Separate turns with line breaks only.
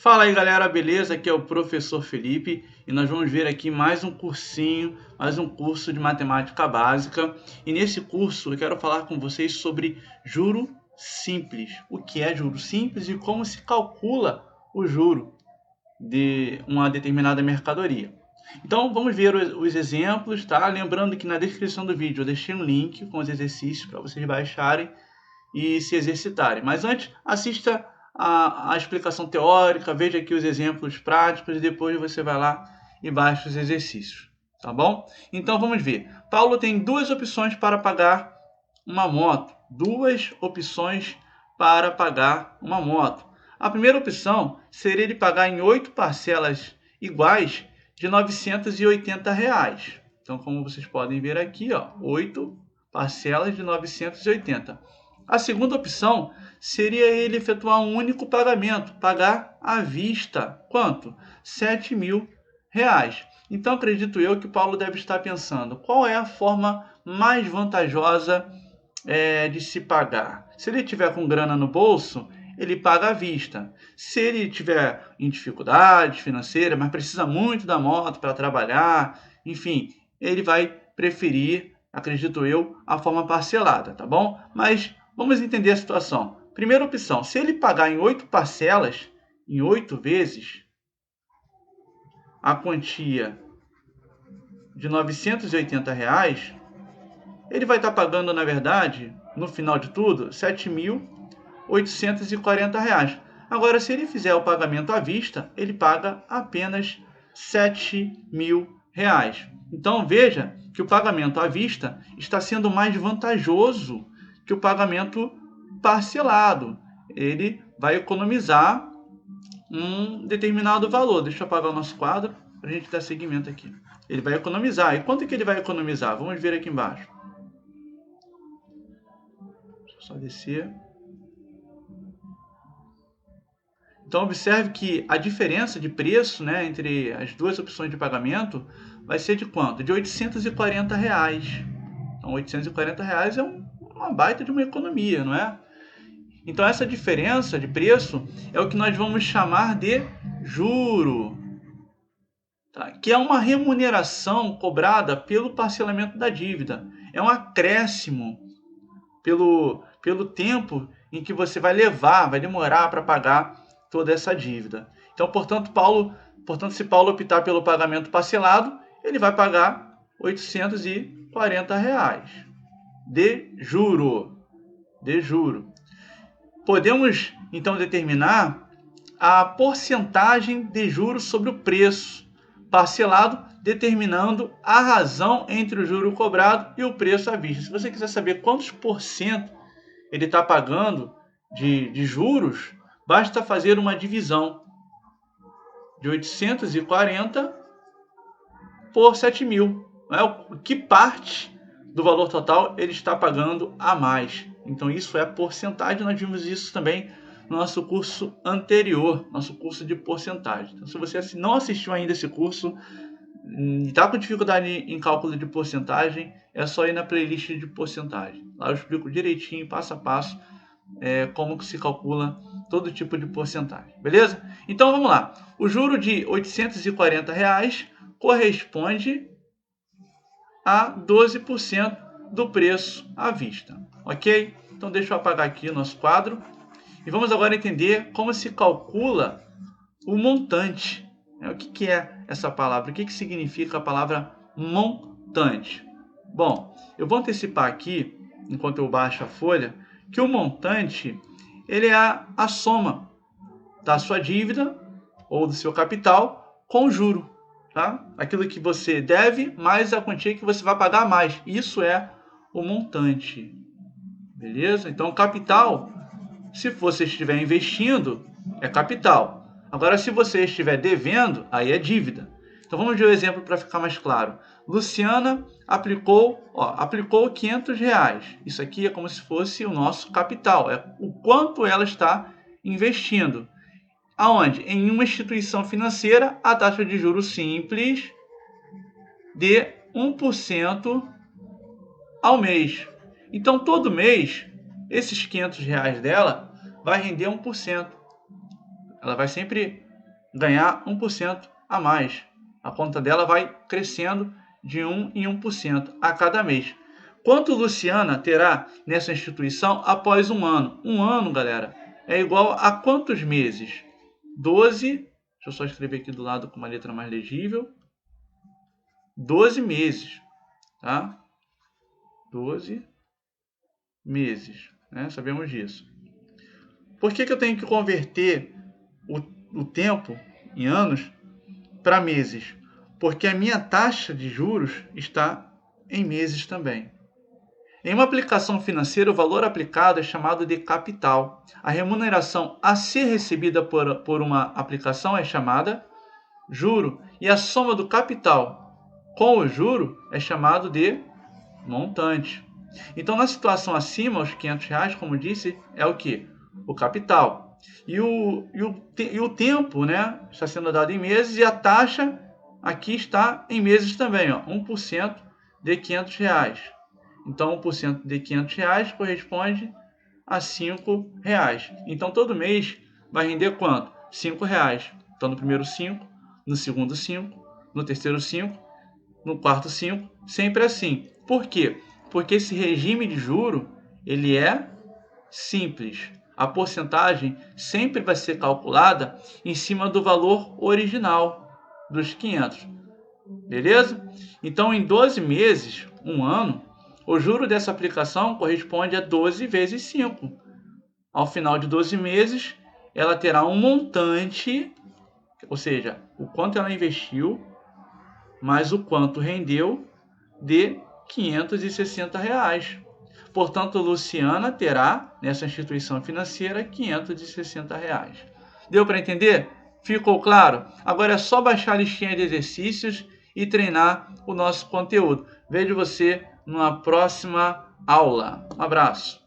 Fala aí galera, beleza? Aqui é o professor Felipe e nós vamos ver aqui mais um cursinho, mais um curso de matemática básica. E nesse curso eu quero falar com vocês sobre juro simples. O que é juro simples e como se calcula o juro de uma determinada mercadoria. Então vamos ver os exemplos, tá? Lembrando que na descrição do vídeo eu deixei um link com os exercícios para vocês baixarem e se exercitarem. Mas antes, assista a explicação teórica, veja aqui os exemplos práticos e depois você vai lá e baixa os exercícios, tá bom? Então vamos ver. Paulo tem duas opções para pagar uma moto. Duas opções para pagar uma moto. A primeira opção seria ele pagar em 8 parcelas iguais de R$ 980. Então, como vocês podem ver aqui, ó, 8 parcelas de 980. A segunda opção seria ele efetuar um único pagamento, pagar à vista. Quanto? R$ 7.000. Então, acredito eu que Paulo deve estar pensando, qual é a forma mais vantajosa de se pagar? Se ele tiver com grana no bolso, ele paga à vista. Se ele tiver em dificuldades financeiras, mas precisa muito da moto para trabalhar, enfim, ele vai preferir, acredito eu, a forma parcelada, tá bom? Mas vamos entender a situação. Primeira opção, se ele pagar em 8 parcelas, em 8 vezes, a quantia de R$ 980, ele vai estar pagando, na verdade, no final de tudo, R$ 7.840. Agora, se ele fizer o pagamento à vista, ele paga apenas R$ 7.000. Então, veja que o pagamento à vista está sendo mais vantajoso que o pagamento parcelado. Ele vai economizar um determinado valor. Deixa eu apagar o nosso quadro para a gente dar seguimento aqui. Ele vai economizar. E quanto que ele vai economizar? Vamos ver aqui embaixo. Deixa eu só descer. Então, observe que a diferença de preço, né, entre as duas opções de pagamento vai ser de quanto? De R$ 840. Então, R$ 840 é uma baita de uma economia, não é? Então, essa diferença de preço é o que nós vamos chamar de juro, tá? Que é uma remuneração cobrada pelo parcelamento da dívida. É um acréscimo pelo tempo em que você vai demorar para pagar toda essa dívida. Então, portanto, se Paulo optar pelo pagamento parcelado, ele vai pagar R$ 840 de juro. Podemos, então, determinar a porcentagem de juros sobre o preço parcelado, determinando a razão entre o juro cobrado e o preço à vista. Se você quiser saber quantos por cento ele está pagando de juros, basta fazer uma divisão de 840 por 7.000. Que parte do valor total ele está pagando a mais? Então, isso é porcentagem. Nós vimos isso também no nosso curso anterior, nosso curso de porcentagem. Então, se você não assistiu ainda esse curso e está com dificuldade em cálculo de porcentagem, é só ir na playlist de porcentagem. Lá eu explico direitinho, passo a passo, como que se calcula todo tipo de porcentagem, beleza? Então vamos lá. O juro de R$ 840 corresponde a 12% do preço à vista, ok? Então deixa eu apagar aqui o nosso quadro e vamos agora entender como se calcula o montante. O que é essa palavra? O que significa a palavra montante? Bom, eu vou antecipar aqui, enquanto eu baixo a folha, que o montante ele é a soma da sua dívida ou do seu capital com o juro. Tá? Aquilo que você deve mais a quantia que você vai pagar mais. Isso é o montante. Beleza? Então, capital, se você estiver investindo, é capital. Agora, se você estiver devendo, aí é dívida. Então, vamos ver o exemplo para ficar mais claro. Luciana aplicou R$ 500. Isso aqui é como se fosse o nosso capital. É o quanto ela está investindo. Aonde? Em uma instituição financeira, a taxa de juros simples de 1% ao mês. Então, todo mês, esses R$ 500 dela vai render 1%. Ela vai sempre ganhar 1% a mais. A conta dela vai crescendo de 1 em 1% a cada mês. Quanto Luciana terá nessa instituição após um ano? Um ano, galera, é igual a quantos meses? 12, deixa eu só escrever aqui do lado com uma letra mais legível. 12 meses, tá? 12 meses, né? Sabemos disso. Por que eu tenho que converter o tempo em anos para meses? Porque a minha taxa de juros está em meses também. Em uma aplicação financeira, o valor aplicado é chamado de capital. A remuneração a ser recebida por uma aplicação é chamada juro. E a soma do capital com o juro é chamado de montante. Então, na situação acima, os R$500, como disse, é o que? O capital. E o tempo, né, está sendo dado em meses e a taxa aqui está em meses também, ó, 1% de R$500. Então, 1% de R$500 corresponde a R$5. Então, todo mês vai render quanto? R$5. Então, no primeiro 5, no segundo 5, no terceiro 5, no quarto 5, sempre assim. Por quê? Porque esse regime de juro, ele é simples. A porcentagem sempre vai ser calculada em cima do valor original dos 500. Beleza? Então, em 12 meses, um ano, o juro dessa aplicação corresponde a 12 vezes 5. Ao final de 12 meses, ela terá um montante, ou seja, o quanto ela investiu, mais o quanto rendeu, de R$560. Portanto, Luciana terá, nessa instituição financeira, R$560. Deu para entender? Ficou claro? Agora é só baixar a listinha de exercícios e treinar o nosso conteúdo. Vejo você numa próxima aula. Um abraço.